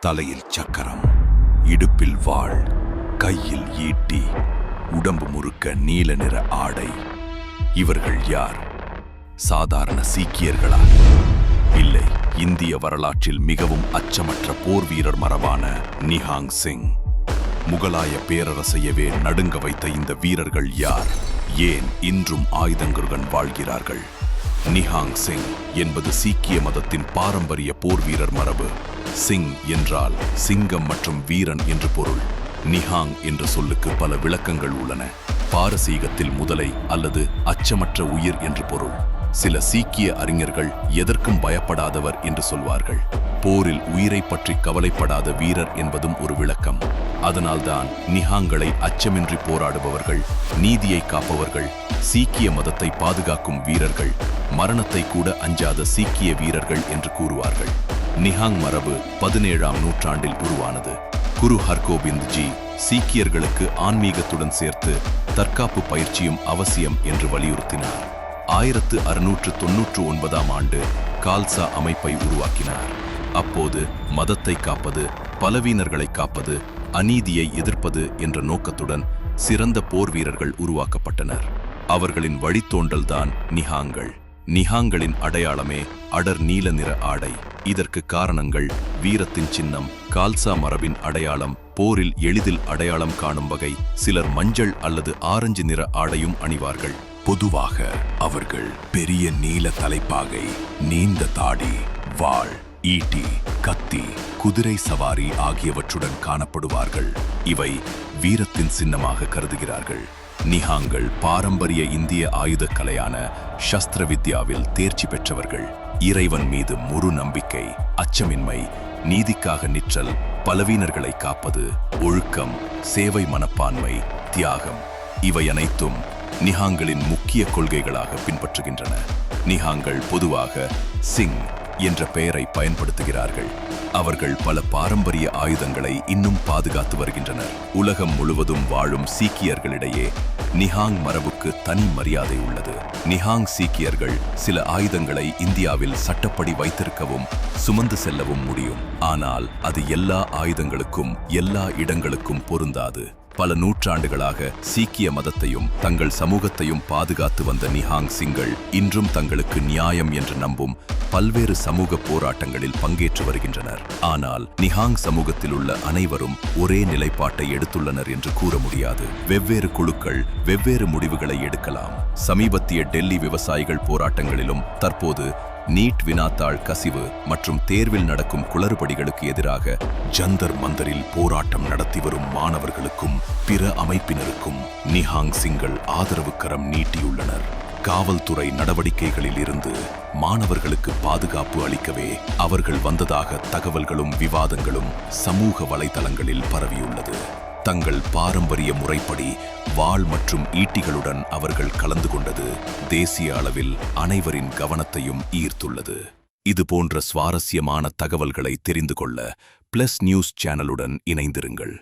தலையில் சக்கரம், இடுப்பில் வாள், கையில் ஈட்டி, உடம்பு முறுக்க நீல நிற ஆடை. இவர்கள் யார்? சாதாரண சீக்கியர்களா? இல்லை, இந்திய வரலாற்றில் மிகவும் அச்சமற்ற போர் வீரர் மரபான நிஹாங் சிங். முகலாய பேரரசையவே நடுங்க வைத்த இந்த வீரர்கள் யார்? ஏன் இன்றும் ஆயுதங்களுடன் வாழ்கிறார்கள்? நிஹாங் சிங் என்பது சீக்கிய மதத்தின் பாரம்பரிய போர் வீரர் மரபு. சிங் என்றால் சிங்கம் மற்றும் வீரன் என்று பொருள். நிஹாங் என்ற சொல்லுக்கு பல விளக்கங்கள் உள்ளன. பாரசீகத்தில் முதலை அல்லது அச்சமற்ற உயிர் என்று பொருள். சில சீக்கிய அறிஞர்கள் எதற்கும் பயப்படாதவர் என்று சொல்வார்கள். போரில் உயிரை பற்றி கவலைப்படாத வீரர் என்பதும் ஒரு விளக்கம். அதனால்தான் நிஹாங்களை அச்சமின்றி போராடுபவர்கள், நீதியை காப்பவர்கள், சீக்கிய மதத்தை பாதுகாக்கும் வீரர்கள், மரணத்தை கூட அஞ்சாத சீக்கிய வீரர்கள் என்று கூறுவார்கள். நிஹாங் மரபு 17ஆம் நூற்றாண்டில் உருவானது. குரு ஹர்கோபிந்த் ஜி சீக்கியர்களுக்கு ஆன்மீகத்துடன் சேர்த்து தற்காப்பு பயிற்சியும் அவசியம் என்று வலியுறுத்தினார். 1699ஆம் ஆண்டு கால்சா அமைப்பை உருவாக்கினார். அப்போது மதத்தை காப்பது, பலவீனர்களை காப்பது, அநீதியை எதிர்ப்பது என்ற நோக்கத்துடன் சிறந்த போர் வீரர்கள் உருவாக்கப்பட்டனர். அவர்களின் வழித்தோன்றல்தான் நிஹாங்கள். நிஹாங்களின் அடையாளமே அடர் நீல நிற ஆடை. இதற்கு காரணங்கள் வீரத்தின் சின்னம், கால்சா மரபின் அடையாளம், போரில் எளிதில் அடையாளம் காணும் வகை. சிலர் மஞ்சள் அல்லது ஆரஞ்சு நிற ஆடையும் அணிவார்கள். பொதுவாக அவர்கள் பெரிய நீல தலைப்பாகை, நீண்ட தாடி, வாள், ஈட்டி, கத்தி, குதிரை சவாரி ஆகியவற்றுடன் காணப்படுவார்கள். இவை வீரத்தின் சின்னமாக கருதுகிறார்கள். நிஹாங்கள் பாரம்பரிய இந்திய ஆயுதக் கலையான சஸ்திர வித்யாவில் தேர்ச்சி பெற்றவர்கள். இறைவன் மீது முழு நம்பிக்கை, அச்சமின்மை, நீதிக்காக நிற்றல், பலவீனர்களை காப்பது, ஒழுக்கம், சேவை மனப்பான்மை, தியாகம், இவை அனைத்தும் நிஹாங்களின் முக்கிய கொள்கைகளாக பின்பற்றுகின்றன. நிஹாங்கள் பொதுவாக சிங் என்ற பெயரை பயன்படுத்துகிறார்கள். அவர்கள் பல பாரம்பரிய ஆயுதங்களை இன்னும் பாதுகாத்து வருகின்றனர். உலகம் முழுவதும் வாழும் சீக்கியர்களிடையே நிஹாங் மரபுக்கு தனி மரியாதை உள்ளது. நிஹாங் சீக்கியர்கள் சில ஆயுதங்களை இந்தியாவில் சட்டப்படி வைத்திருக்கவும் சுமந்து செல்லவும் முடியும். ஆனால் அது எல்லா ஆயுதங்களுக்கும் எல்லா இடங்களுக்கும் பொருந்தாது. பல நூற்றாண்டுகளாக சீக்கிய மதத்தையும் தங்கள் சமூகத்தையும் பாதுகாத்து வந்த நிஹாங் சிங்கள் இன்றும் தங்களுக்கு நியாயம் என்று நம்பும் பல்வேறு சமூக போராட்டங்களில் பங்கேற்று வருகின்றனர். ஆனால் நிஹாங் சமூகத்தில் உள்ள அனைவரும் ஒரே நிலைப்பாட்டை எடுத்துள்ளனர் என்று கூற முடியாது. வெவ்வேறு குழுக்கள் வெவ்வேறு முடிவுகளை எடுக்கலாம். சமீபத்திய டெல்லி விவசாயிகள் போராட்டங்களிலும் தற்போது நீட் வினாத்தாள் கசிவு மற்றும் தேர்வில் நடக்கும் குளறுபடிகளுக்கு எதிராக ஜந்தர் மந்தரில் போராட்டம் நடத்தி வரும் மாணவர்களுக்கும் பிற அமைப்பினருக்கும் நிஹாங் சிங்கள் ஆதரவு கரம் நீட்டியுள்ளனர். காவல்துறை நடவடிக்கைகளில் இருந்து மாணவர்களுக்கு பாதுகாப்பு அளிக்கவே அவர்கள் வந்ததாக தகவல்களும் விவாதங்களும் சமூக வலைதளங்களில் பரவியுள்ளது. தங்கள் பாரம்பரிய முறைப்படி வாள் மற்றும் ஈட்டிகளுடன் அவர்கள் கலந்து கொண்டது தேசிய அளவில் அனைவரின் கவனத்தையும் ஈர்த்துள்ளது. இது போன்ற சுவாரஸ்யமான தகவல்களை தெரிந்து கொள்ள பிளஸ் நியூஸ் சேனலுடன் இணைந்திருங்கள்.